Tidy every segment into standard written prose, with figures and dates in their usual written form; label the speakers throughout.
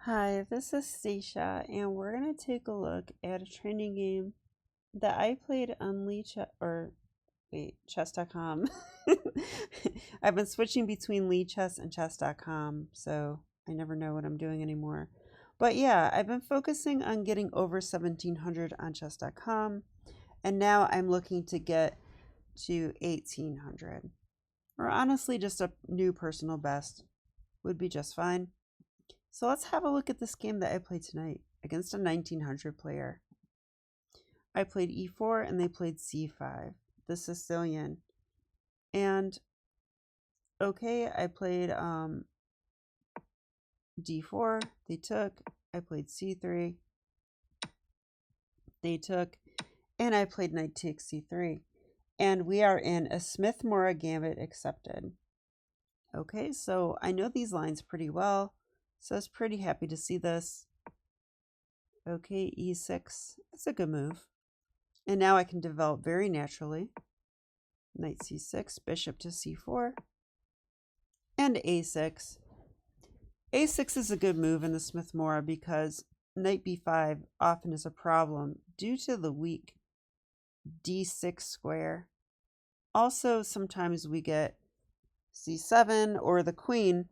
Speaker 1: Hi, this is Stacia, and we're going to take a look at a training game that I played on chess.com. I've been switching between Lee Chess and chess.com, so I never know what I'm doing anymore. But yeah, I've been focusing on getting over 1700 on chess.com, and now I'm looking to get to 1800. Or honestly, just a new personal best would be just fine. So let's have a look at this game that I played tonight against a 1900 player. I played e4 and they played c5, the Sicilian. And okay, I played d4, they took. I played c3, they took. And I played knight takes c3. And we are in a Smith-Morra Gambit accepted. Okay, so I know these lines pretty well. So I was pretty happy to see this. Okay, e6. That's a good move. And now I can develop very naturally. Knight c6, bishop to c4, and a6. a6 is a good move in the Smith-Morra because knight b5 often is a problem due to the weak d6 square. Also, sometimes we get c7, or the queen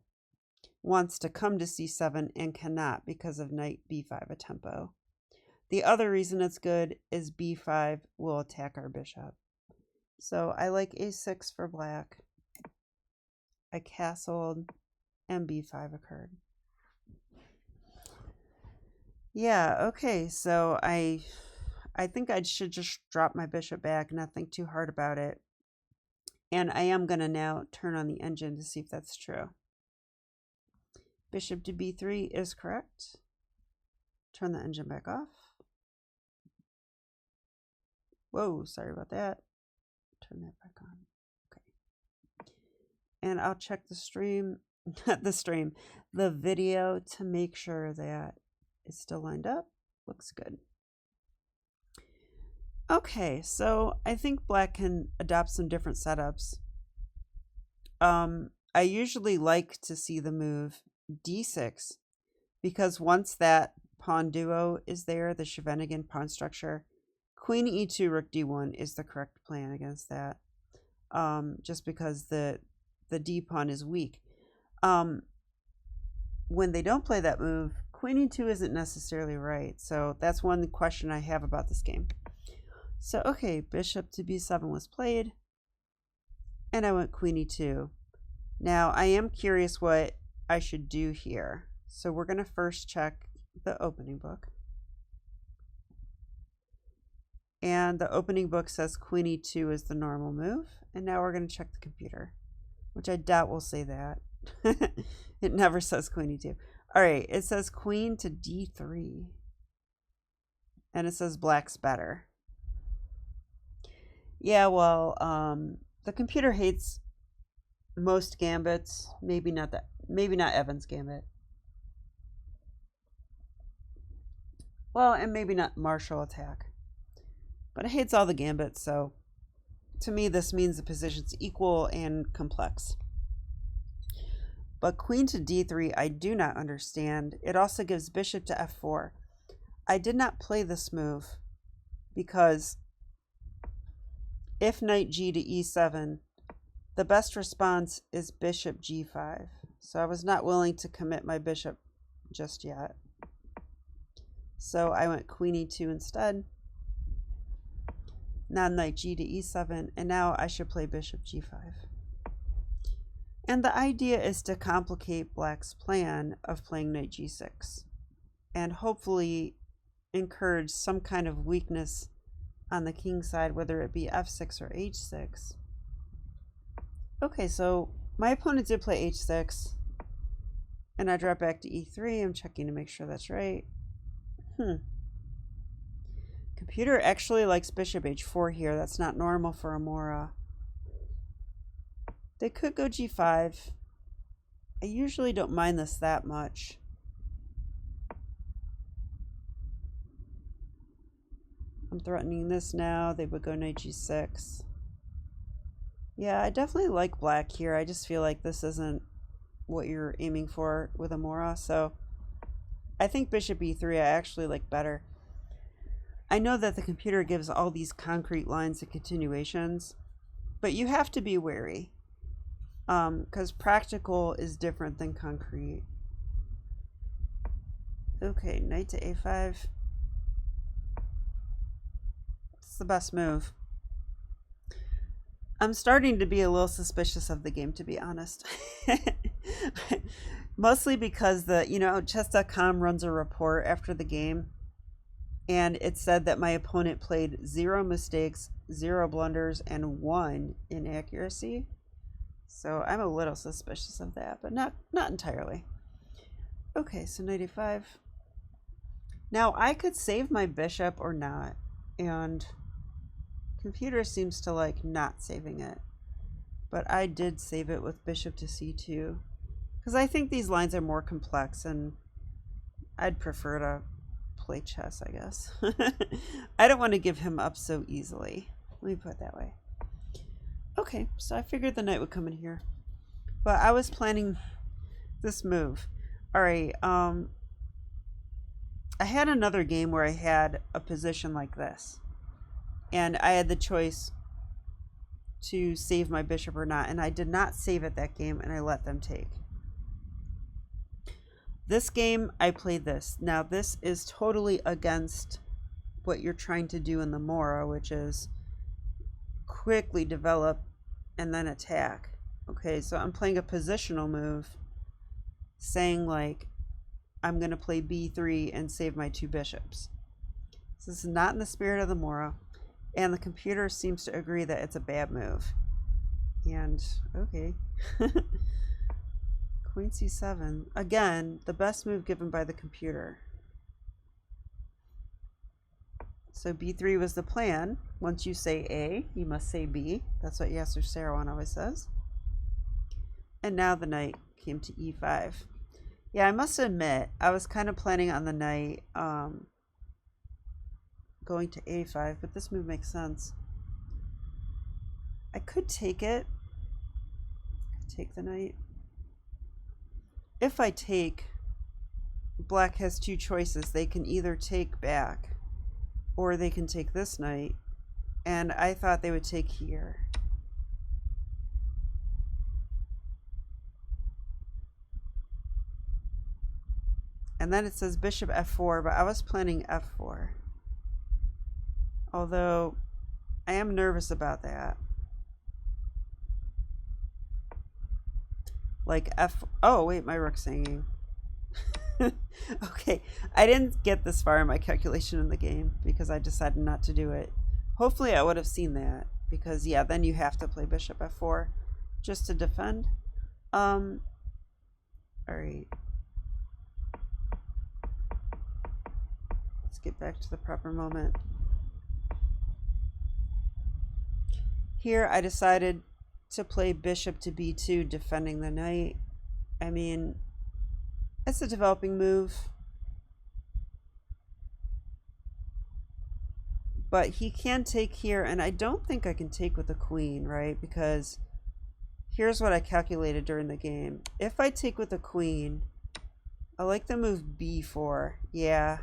Speaker 1: wants to come to c7 and cannot because of knight b5 a tempo. The other reason it's good is b5 will attack our bishop. So I like a6 for black. I castled and b5 occurred. Yeah, okay, so I think I should just drop my bishop back, not think too hard about it. And I am going to now turn on the engine to see if that's true. Bishop to b3 is correct. Turn the engine back off. Whoa, sorry about that. Turn that back on. Okay. And I'll check the stream, not the stream, the video to make sure that it's still lined up. Looks good. Okay, so I think black can adopt some different setups. I usually like to see the move d6 because once that pawn duo is there, the Scheveningen pawn structure, queen e2, rook d1 is the correct plan against that. Just because the d pawn is weak. When they don't play that move, queen e2 isn't necessarily right. So that's one question I have about this game. So okay, bishop to b7 was played, and I went queen e2. Now I am curious what I should do here. So we're going to first check the opening book. And the opening book says queen e2 is the normal move. And now we're going to check the computer, which I doubt will say that. It never says queen e2. All right, it says queen to d3. And it says black's better. Yeah, well, the computer hates most gambits. Maybe not Evan's gambit. Well, and maybe not Marshall attack. But it hates all the gambits, so to me this means the position's equal and complex. But queen to d3 I do not understand. It also gives bishop to f4. I did not play this move because if knight g to e7, the best response is bishop g5. So I was not willing to commit my bishop just yet. So I went queen e2 instead. Now knight g to e7, and now I should play bishop g5. And the idea is to complicate black's plan of playing knight g6 and hopefully encourage some kind of weakness on the king side, whether it be f6 or h6. Okay, so my opponent did play h6, and I drop back to e3. I'm checking to make sure that's right. Computer actually likes bishop h4 here. That's not normal for a Morra. They could go g5. I usually don't mind this that much. I'm threatening this now. They would go knight g6. Yeah, I definitely like black here. I just feel like this isn't what you're aiming for with a Morra. So I think bishop e3 I actually like better. I know that the computer gives all these concrete lines and continuations, but you have to be wary, because practical is different than concrete. Okay, knight to a5. It's the best move. I'm starting to be a little suspicious of the game, to be honest. Mostly because chess.com runs a report after the game, and it said that my opponent played 0 mistakes, 0 blunders, and 1 inaccuracy. So I'm a little suspicious of that, but not entirely. Okay, so knight a5. Now I could save my bishop or not, and computer seems to like not saving it, but I did save it with bishop to c2 because I think these lines are more complex and I'd prefer to play chess, I guess. I don't want to give him up so easily. Let me put it that way. Okay, so I figured the knight would come in here, but I was planning this move. All right, I had another game where I had a position like this, and I had the choice to save my bishop or not, and I did not save it that game, and I let them take. This game, I played this. Now, this is totally against what you're trying to do in the Morra, which is quickly develop and then attack. Okay, so I'm playing a positional move, saying like, I'm going to play b3 and save my 2 bishops. So this is not in the spirit of the Morra. And the computer seems to agree that it's a bad move. And, okay. Queen c7. Again, the best move given by the computer. So b3 was the plan. Once you say A, you must say B. That's what Yasser Seirawan always says. And now the knight came to e5. Yeah, I must admit, I was kind of planning on the knight going to a5, but this move makes sense. I could take it. Take the knight. If I take, black has 2 choices. They can either take back or they can take this knight, and I thought they would take here. And then it says bishop f4, but I was planning f4. Although I am nervous about that. Like oh wait, my rook's hanging. Okay, I didn't get this far in my calculation in the game because I decided not to do it. Hopefully I would have seen that, because yeah, then you have to play bishop f4 just to defend. All right. Let's get back to the proper moment. Here I decided to play bishop to b2, defending the knight. I mean, it's a developing move, but he can take here, and I don't think I can take with the queen, right? Because here's what I calculated during the game. If I take with the queen, I like the move b4. Yeah.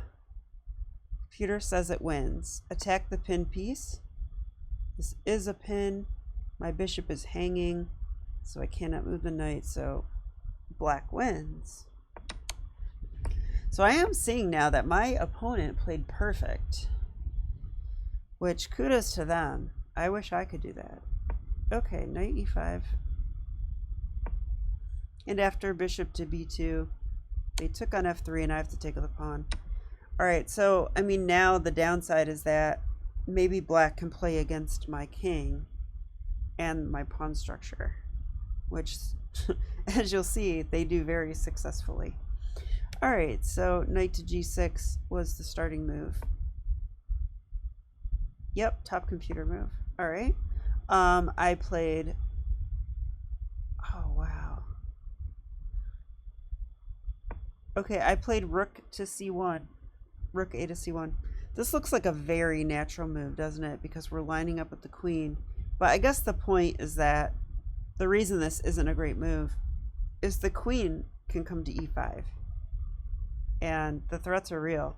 Speaker 1: Computer says it wins. Attack the pin piece. This is a pin. My bishop is hanging, so I cannot move the knight, so black wins. So I am seeing now that my opponent played perfect, which kudos to them. I wish I could do that. Okay, knight e5. And after bishop to b2, they took on f3, and I have to take with the pawn. All right, so I mean, now the downside is that maybe black can play against my king and my pawn structure, which, as you'll see, they do very successfully. All right, so knight to g6 was the starting move. Yep, top computer move. All right. I played, oh, wow. Okay, I played rook to c1, rook a to c1. This looks like a very natural move, doesn't it? Because we're lining up with the queen. But I guess the point is that the reason this isn't a great move is the queen can come to e5. and the threats are real.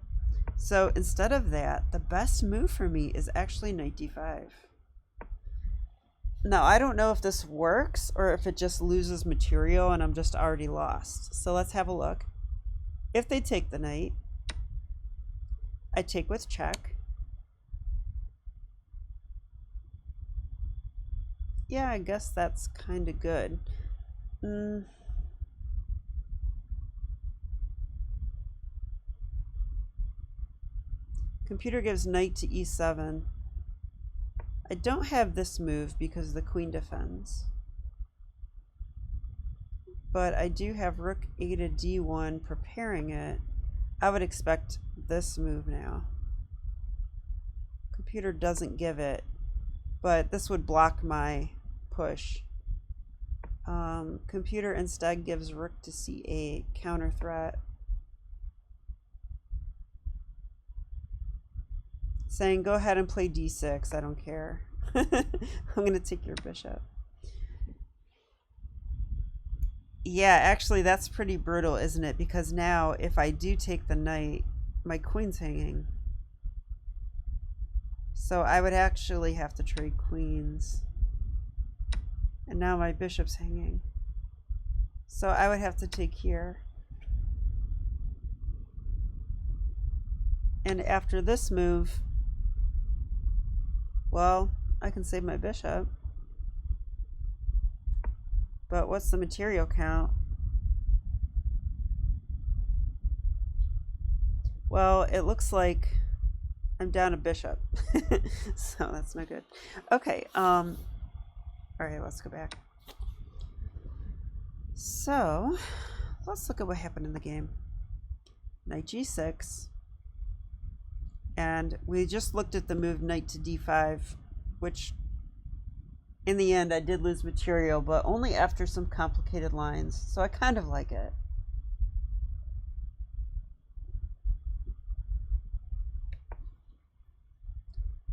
Speaker 1: So instead of that, the best move for me is actually knight d5. Now, I don't know if this works or if it just loses material and I'm just already lost. So let's have a look. If they take the knight, I take with check. Yeah, I guess that's kind of good. Computer gives knight to e7. I don't have this move because the queen defends. But I do have rook a to d1 preparing it. I would expect this move now. Computer doesn't give it, but this would block my push. Computer instead gives rook to c8, counter threat. Saying go ahead and play d6, I don't care. I'm going to take your bishop. Yeah, actually that's pretty brutal, isn't it? Because now if I do take the knight, my queen's hanging. So I would actually have to trade queens. And now my bishop's hanging. So I would have to take here. And after this move, well, I can save my bishop. But what's the material count? Well, it looks like I'm down a bishop. So that's no good. Okay, all right, let's go back. So let's look at what happened in the game. Knight g6. And we just looked at the move knight to d5, which in the end I did lose material, but only after some complicated lines. So I kind of like it.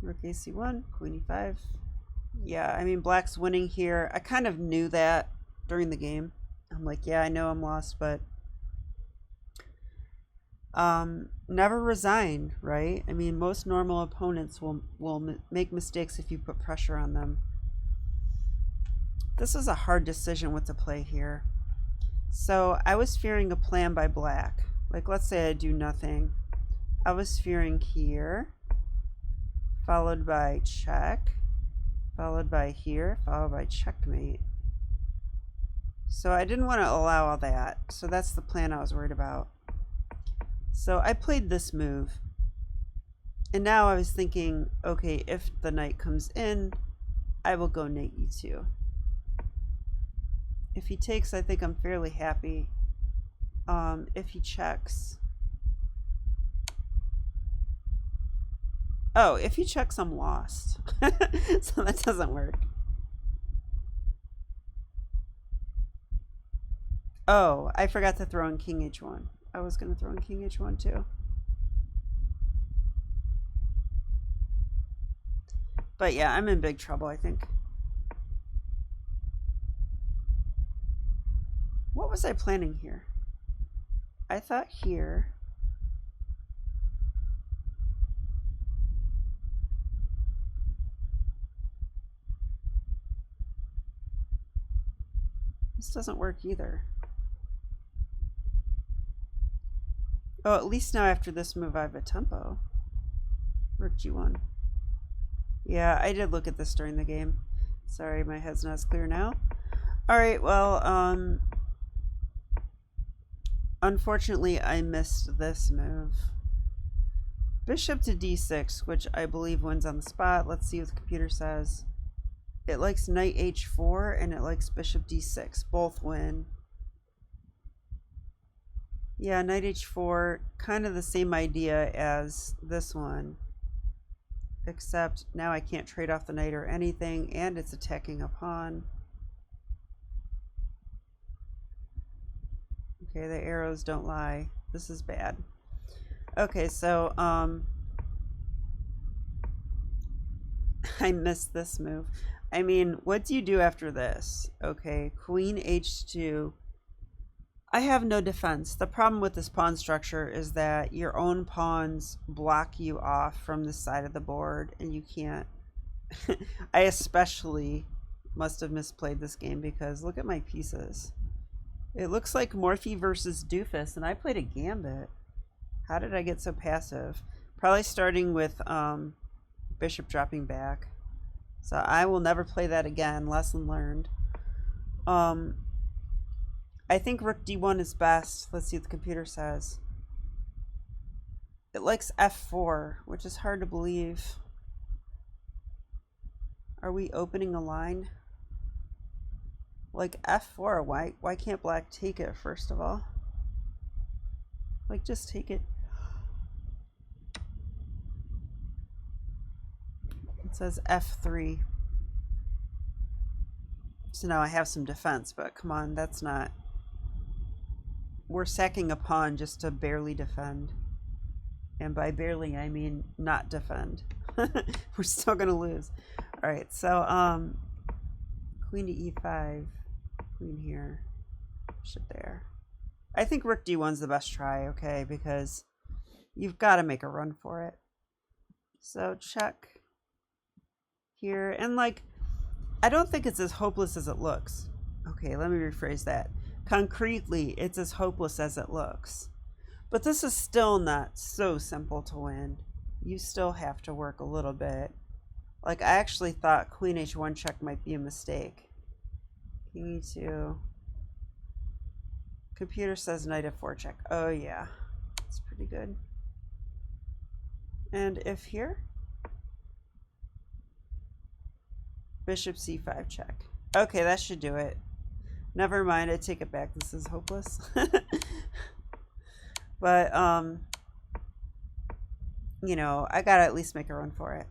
Speaker 1: Rook ac1, queen e5. Yeah, I mean, black's winning here. I kind of knew that during the game. I'm like, yeah, I know I'm lost, but never resign, right? I mean, most normal opponents will make mistakes if you put pressure on them. This is a hard decision what to play here. So I was fearing a plan by black. Like, let's say I do nothing. I was fearing here, followed by check, followed by here, followed by checkmate. So I didn't want to allow all that. So that's the plan I was worried about. So I played this move. And now I was thinking, okay, if the knight comes in, I will go knight e2. If he takes, I think I'm fairly happy. If he checks. Oh, if he checks, I'm lost. So that doesn't work. Oh, I forgot to throw in king h1. I was going to throw in king h1 too. But yeah, I'm in big trouble, I think. What was I planning here? I thought here. This doesn't work either. Oh, at least now after this move I have a tempo. Rook g1. Yeah, I did look at this during the game. Sorry, my head's not as clear now. Alright, well, unfortunately I missed this move. Bishop to d6, which I believe wins on the spot. Let's see what the computer says. It likes knight h4 and it likes bishop d6. Both win. Yeah, knight h4, kind of the same idea as this one. Except now I can't trade off the knight or anything, and it's attacking a pawn. Okay, the arrows don't lie. This is bad. Okay, so I missed this move. I mean, what do you do after this? Okay, queen h2. I have no defense. The problem with this pawn structure is that your own pawns block you off from the side of the board, and you can't. I especially must have misplayed this game because look at my pieces. It looks like Morphe versus Doofus, and I played a Gambit. How did I get so passive? Probably starting with bishop dropping back. So I will never play that again. Lesson learned. I think rook d1 is best. Let's see what the computer says. It likes f4, which is hard to believe. Are we opening a line? Like f4, why can't black take it first of all? Like just take it. It says f3. So now I have some defense, but come on, that's not. We're sacking a pawn just to barely defend. And by barely, I mean not defend. We're still gonna lose. All right, so queen to e5, queen here, bishop there. I think rook d1's the best try, okay, because you've got to make a run for it. So check here, and like, I don't think it's as hopeless as it looks. Okay, let me rephrase that. Concretely, it's as hopeless as it looks. But this is still not so simple to win. You still have to work a little bit. Like, I actually thought queen h1 check might be a mistake. King e2. Computer says knight f4 check. Oh yeah, it's pretty good. And if here, bishop c5 check. Okay, that should do it. Never mind, I take it back. This is hopeless. But, you know, I gotta at least make a run for it.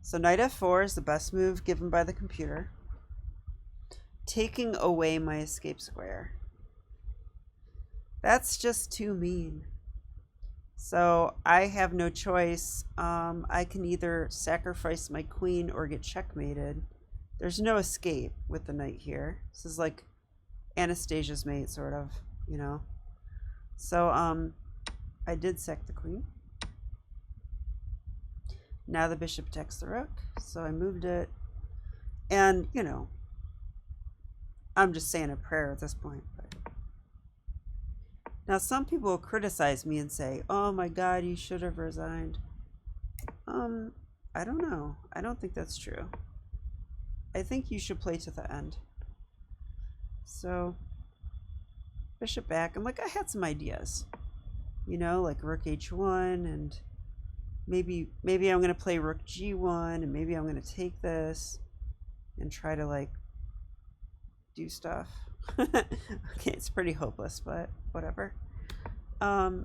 Speaker 1: So knight f4 is the best move given by the computer, taking away my escape square. That's just too mean. So I have no choice. I can either sacrifice my queen or get checkmated. There's no escape with the knight here. This is like Anastasia's mate, sort of, you know. So I did sack the queen. Now the bishop attacks the rook, so I moved it. And, you know, I'm just saying a prayer at this point. But now some people will criticize me and say, oh my God, you should have resigned. I don't know. I don't think that's true. I think you should play to the end. So bishop back, and like I had some ideas, you know, like rook h1, and maybe I'm gonna play rook g1, and maybe I'm gonna take this and try to like do stuff. Okay, it's pretty hopeless, but whatever. Yeah,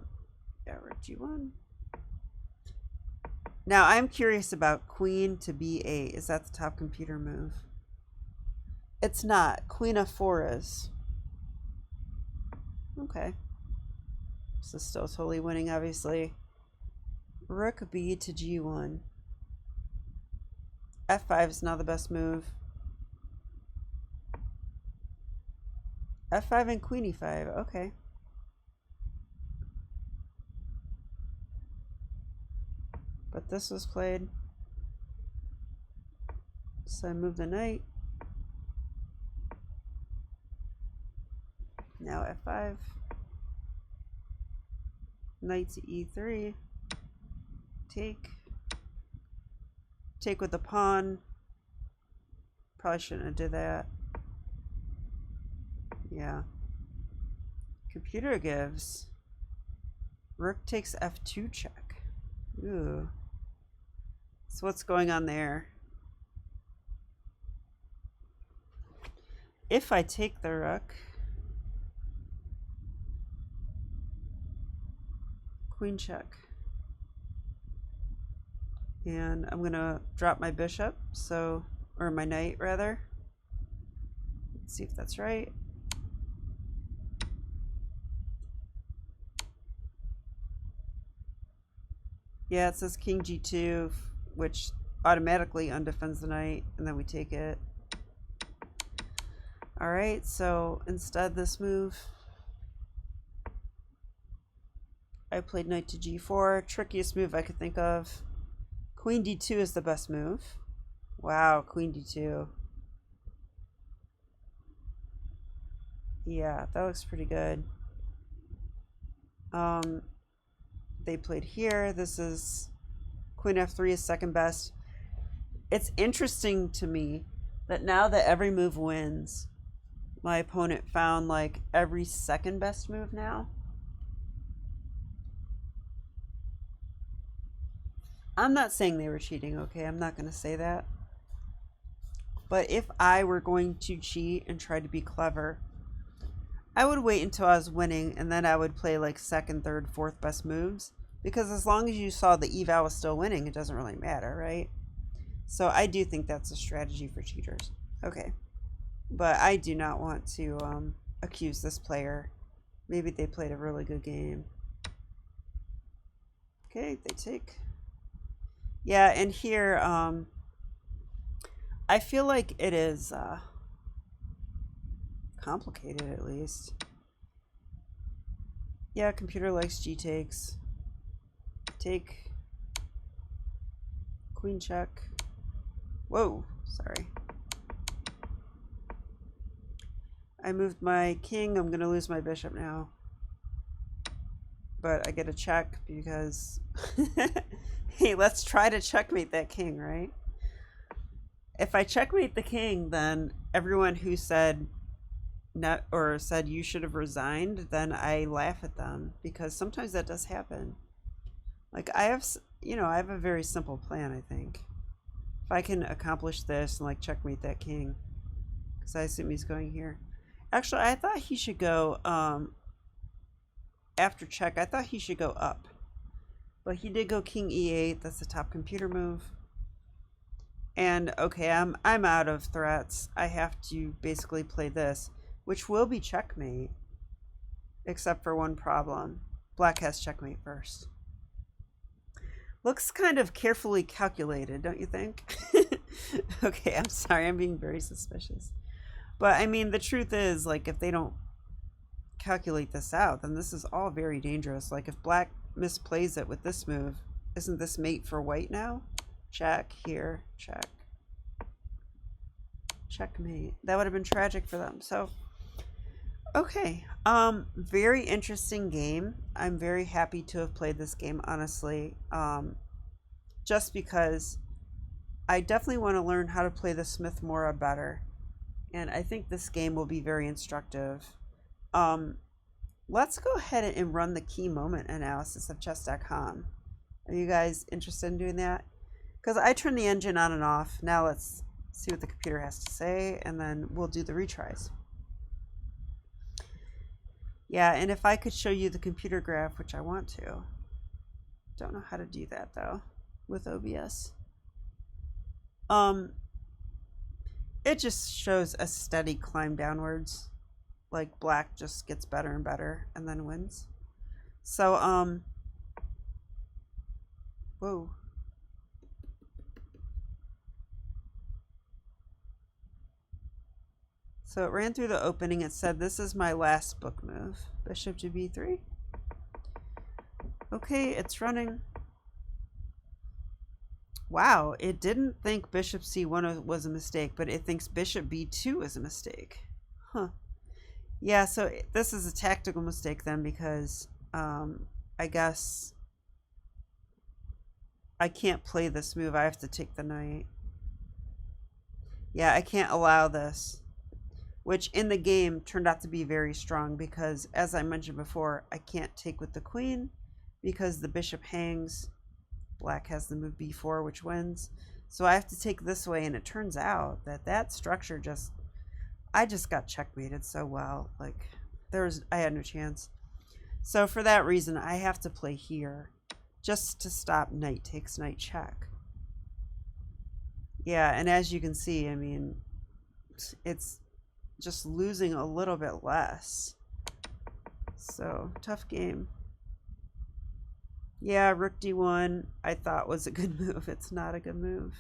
Speaker 1: rook g1. Now I'm curious about queen to b8. Is that the top computer move? It's not. Queen f4 is. Okay. This is still totally winning, obviously. Rook b to g1. f5 is now the best move. f5 and queen e5. Okay. But this was played. So I move the knight. Now f5. Knight to e3. Take. Take with the pawn. Probably shouldn't have did that. Yeah. Computer gives. Rook takes f2 check. Ooh. So what's going on there? If I take the rook, queen check. And I'm gonna drop my bishop, so, or my knight rather. Let's see if that's right. Yeah, it says king g2, which automatically undefends the knight, and then we take it. All right, so instead this move, I played knight to g4. Trickiest move I could think of. Queen d2 is the best move. Wow, queen d2. Yeah, that looks pretty good. They played here. This is queen f3 is second best. It's interesting to me that now that every move wins, my opponent found like every second best move now. I'm not saying they were cheating, okay? I'm not going to say that. But if I were going to cheat and try to be clever, I would wait until I was winning and then I would play like second, third, fourth best moves. Because as long as you saw the eval was still winning, it doesn't really matter, right? So I do think that's a strategy for cheaters. Okay. But I do not want to accuse this player. Maybe they played a really good game. Okay, they take. Yeah, and here, I feel like it is complicated at least. Yeah, computer likes G takes. Take. Queen check. Whoa, sorry. I moved my king. I'm going to lose my bishop now. But I get a check because, hey, let's try to checkmate that king, right? If I checkmate the king, then everyone who said not or said you should have resigned, then I laugh at them because sometimes that does happen. Like I have a very simple plan, I think. If I can accomplish this and like checkmate that king, because I assume he's going here. Actually, I thought he should go after check. I thought he should go up, but he did go king e8. That's the top computer move. And okay, I'm out of threats. I have to basically play this, which will be checkmate, except for one problem. Black has checkmate first. Looks kind of carefully calculated, don't you think? Okay, I'm sorry, I'm being very suspicious. But I mean, the truth is, like, if they don't calculate this out, then this is all very dangerous. Like, if black misplays it with this move, isn't this mate for white now? Check here, check. Checkmate. That would have been tragic for them. So, okay. Very interesting game. I'm very happy to have played this game, honestly. Just because I definitely want to learn how to play the Smith-Morra better. And I think this game will be very instructive. Let's go ahead and run the key moment analysis of chess.com. Are you guys interested in doing that? Because I turned the engine on and off. Now let's see what the computer has to say, and then we'll do the retries. Yeah, and if I could show you the computer graph, which I want to. Don't know how to do that, though, with OBS. It just shows a steady climb downwards. Like black just gets better and better and then wins. So, whoa. So it ran through the opening. It said, this is my last book move. Bishop to b3. Okay, it's running. Wow, it didn't think bishop c1 was a mistake, but it thinks bishop b2 is a mistake. Huh. Yeah, so this is a tactical mistake then because I guess I can't play this move. I have to take the knight. Yeah, I can't allow this, which in the game turned out to be very strong because, as I mentioned before, I can't take with the queen because the bishop hangs. Black has the move b4, which wins. So I have to take this way, and it turns out that that structure I just got checkmated so well. Like, I had no chance. So for that reason, I have to play here just to stop knight takes knight check. Yeah, and as you can see, I mean, it's just losing a little bit less. So, tough game. Yeah, rook d1 I thought was a good move. It's not a good move.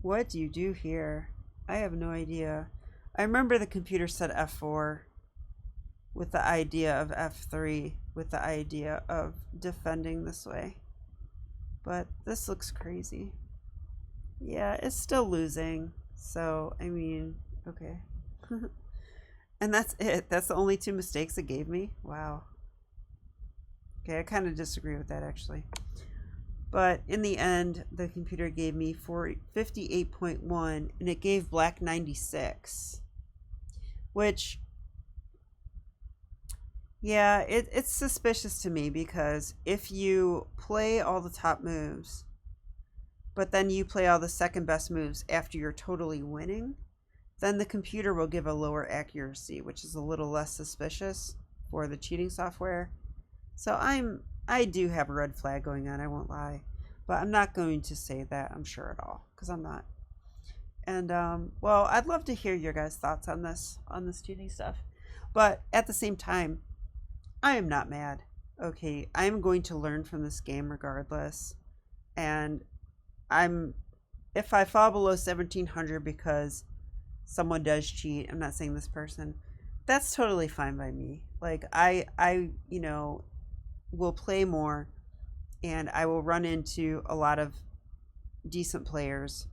Speaker 1: What do you do here? I have no idea. I remember the computer said F4 with the idea of F3 with the idea of defending this way. But this looks crazy. Yeah, it's still losing. So, I mean, okay. And that's it. That's the only 2 mistakes it gave me. Wow. Okay, I kind of disagree with that actually. But in the end, the computer gave me 58.1 and it gave black 96. Which, yeah, it's suspicious to me because if you play all the top moves, but then you play all the second best moves after you're totally winning, then the computer will give a lower accuracy, which is a little less suspicious for the cheating software. So I do have a red flag going on, I won't lie. But I'm not going to say that I'm sure at all, because I'm not. And well, I'd love to hear your guys' thoughts on this cheating stuff. But at the same time, I am not mad. Okay, I'm going to learn from this game regardless. And if I fall below 1700 because someone does cheat, I'm not saying this person, that's totally fine by me. Like I you know, will play more and I will run into a lot of decent players,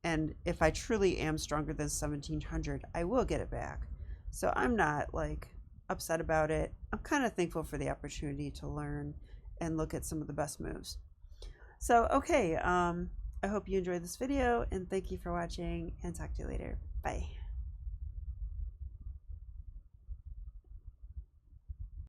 Speaker 1: and if I truly am stronger than 1700, I will get it back. So I'm not like upset about it. I'm kind of thankful for the opportunity to learn and look at some of the best moves. So okay, I hope you enjoyed this video and thank you for watching, and talk to you later. Bye.